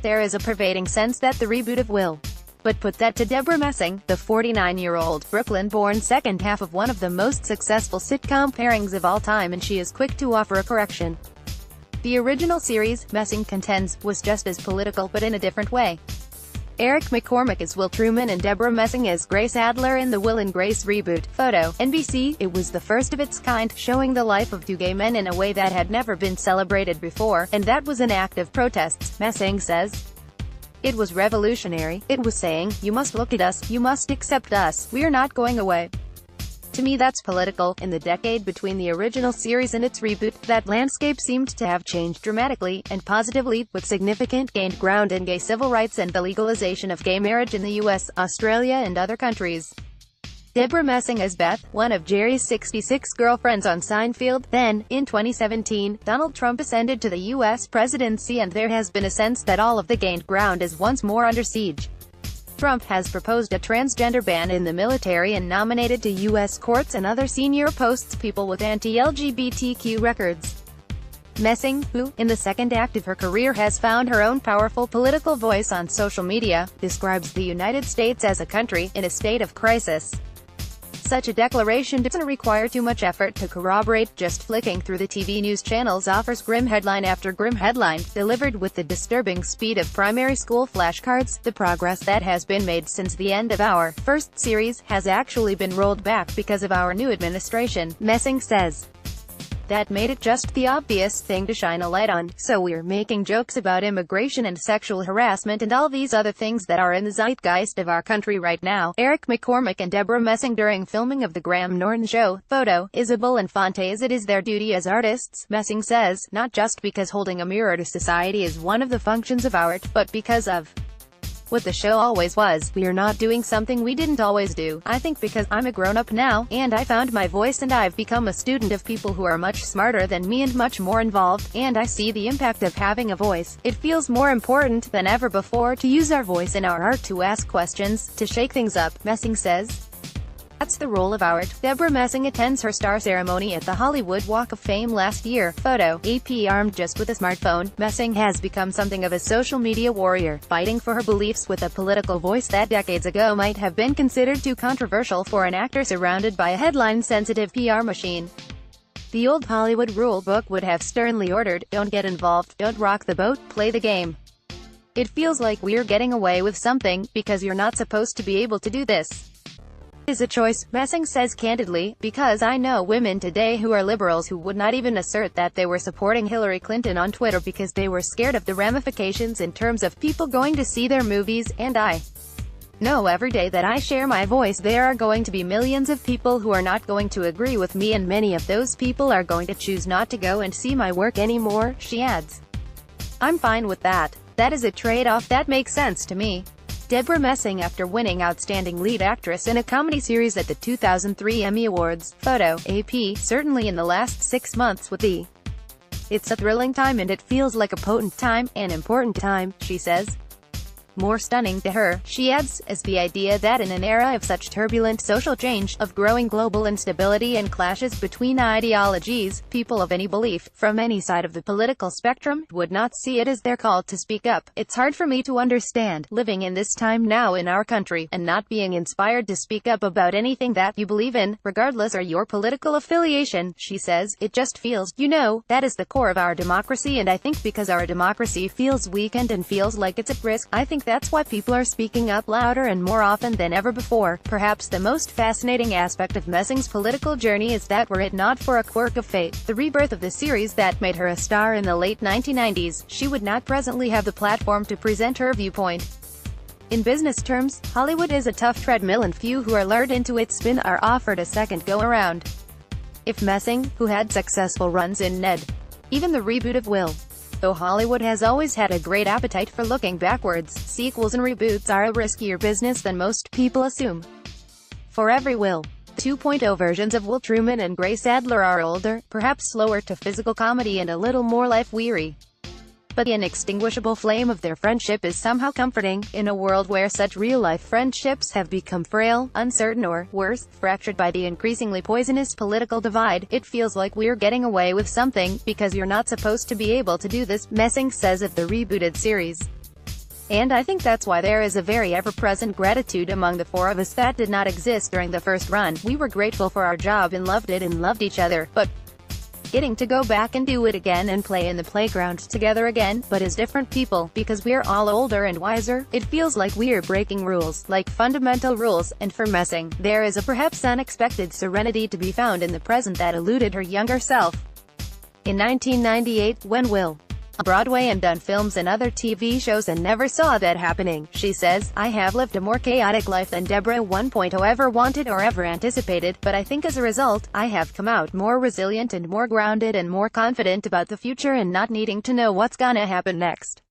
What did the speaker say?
There is a pervading sense that the reboot of Will. But put that to Debra Messing, the 49-year-old, Brooklyn-born second half of one of the most successful sitcom pairings of all time, and she is quick to offer a correction. The original series, Messing Contends, was just as political but in a different way. Eric McCormack as Will Truman and Debra Messing as Grace Adler in the Will and Grace reboot. Photo, NBC. It was the first of its kind, showing the life of two gay men in a way that had never been celebrated before, and that was an act of protest, Messing says. It was revolutionary. It was saying, you must look at us, you must accept us, we're not going away. To me that's political. In the decade between the original series and its reboot, that landscape seemed to have changed dramatically, and positively, with significant gained ground in gay civil rights and the legalization of gay marriage in the US, Australia and other countries. Debra Messing as Beth, one of Jerry's 66 girlfriends on Seinfeld. Then, in 2017, Donald Trump ascended to the US presidency, and there has been a sense that all of the gained ground is once more under siege. Trump has proposed a transgender ban in the military and nominated to U.S. courts and other senior posts people with anti-LGBTQ records. Messing, who, in the second act of her career has found her own powerful political voice on social media, describes the United States as a country in a state of crisis. Such a declaration doesn't require too much effort to corroborate. Just flicking through the TV news channels offers grim headline after grim headline, delivered with the disturbing speed of primary school flashcards. The progress that has been made since the end of our first series has actually been rolled back because of our new administration, Messing says. That made it just the obvious thing to shine a light on, so we're making jokes about immigration and sexual harassment and all these other things that are in the zeitgeist of our country right now. Eric McCormack and Debra Messing during filming of The Graham Norton Show. Photo, Isabel and Fontes. It is their duty as artists, Messing says, not just because holding a mirror to society is one of the functions of art, but because of what the show always was. We are not doing something we didn't always do. I think because I'm a grown-up now, and I found my voice and I've become a student of people who are much smarter than me and much more involved, and I see the impact of having a voice. It feels more important than ever before to use our voice in our art, to ask questions, to shake things up, Messing says. That's the role of art. Debra Messing attends her star ceremony at the Hollywood Walk of Fame last year. Photo, AP. Armed just with a smartphone, Messing has become something of a social media warrior, fighting for her beliefs with a political voice that decades ago might have been considered too controversial for an actor surrounded by a headline-sensitive PR machine. The old Hollywood rule book would have sternly ordered, don't get involved, don't rock the boat, play the game. It feels like we're getting away with something, because you're not supposed to be able to do this. Is a choice, Messing says candidly, because I know women today who are liberals who would not even assert that they were supporting Hillary Clinton on Twitter because they were scared of the ramifications in terms of people going to see their movies, and I know every day that I share my voice there are going to be millions of people who are not going to agree with me, and many of those people are going to choose not to go and see my work anymore, she adds. I'm fine with that. That is a trade-off that makes sense to me. Debra Messing after winning Outstanding Lead Actress in a Comedy Series at the 2003 Emmy Awards. Photo, AP. Certainly in the last 6 months with the It's a thrilling time and it feels like a potent time, an important time, she says. More stunning to her, she adds, is the idea that in an era of such turbulent social change, of growing global instability and clashes between ideologies, people of any belief, from any side of the political spectrum, would not see it as their call to speak up. It's hard for me to understand, living in this time now in our country, and not being inspired to speak up about anything that you believe in, regardless of your political affiliation, she says. It just feels, you know, that is the core of our democracy, and I think because our democracy feels weakened and feels like it's at risk, I think that's why people are speaking up louder and more often than ever before. Perhaps the most fascinating aspect of Messing's political journey is that were it not for a quirk of fate, the rebirth of the series that made her a star in the late 1990s, she would not presently have the platform to present her viewpoint. In business terms, Hollywood is a tough treadmill and few who are lured into its spin are offered a second go-around. If Messing, who had successful runs in Ned, even the reboot of Will, though Hollywood has always had a great appetite for looking backwards, sequels and reboots are a riskier business than most people assume. For every Will 2.0 versions of Will Truman and Grace Adler are older, perhaps slower to physical comedy and a little more life-weary. But the inextinguishable flame of their friendship is somehow comforting. In a world where such real-life friendships have become frail, uncertain or, worse, fractured by the increasingly poisonous political divide, it feels like we're getting away with something, because you're not supposed to be able to do this, Messing says of the rebooted series. And I think that's why there is a very ever-present gratitude among the four of us that did not exist during the first run. We were grateful for our job and loved it and loved each other, but getting to go back and do it again and play in the playground together again, but as different people, because we're all older and wiser, it feels like we're breaking rules, like fundamental rules, and for Messing, there is a perhaps unexpected serenity to be found in the present that eluded her younger self. In 1998, when Will Broadway and done films and other TV shows and never saw that happening, she says, I have lived a more chaotic life than Debra 1.0 ever wanted or ever anticipated, but I think as a result, I have come out more resilient and more grounded and more confident about the future and not needing to know what's gonna happen next.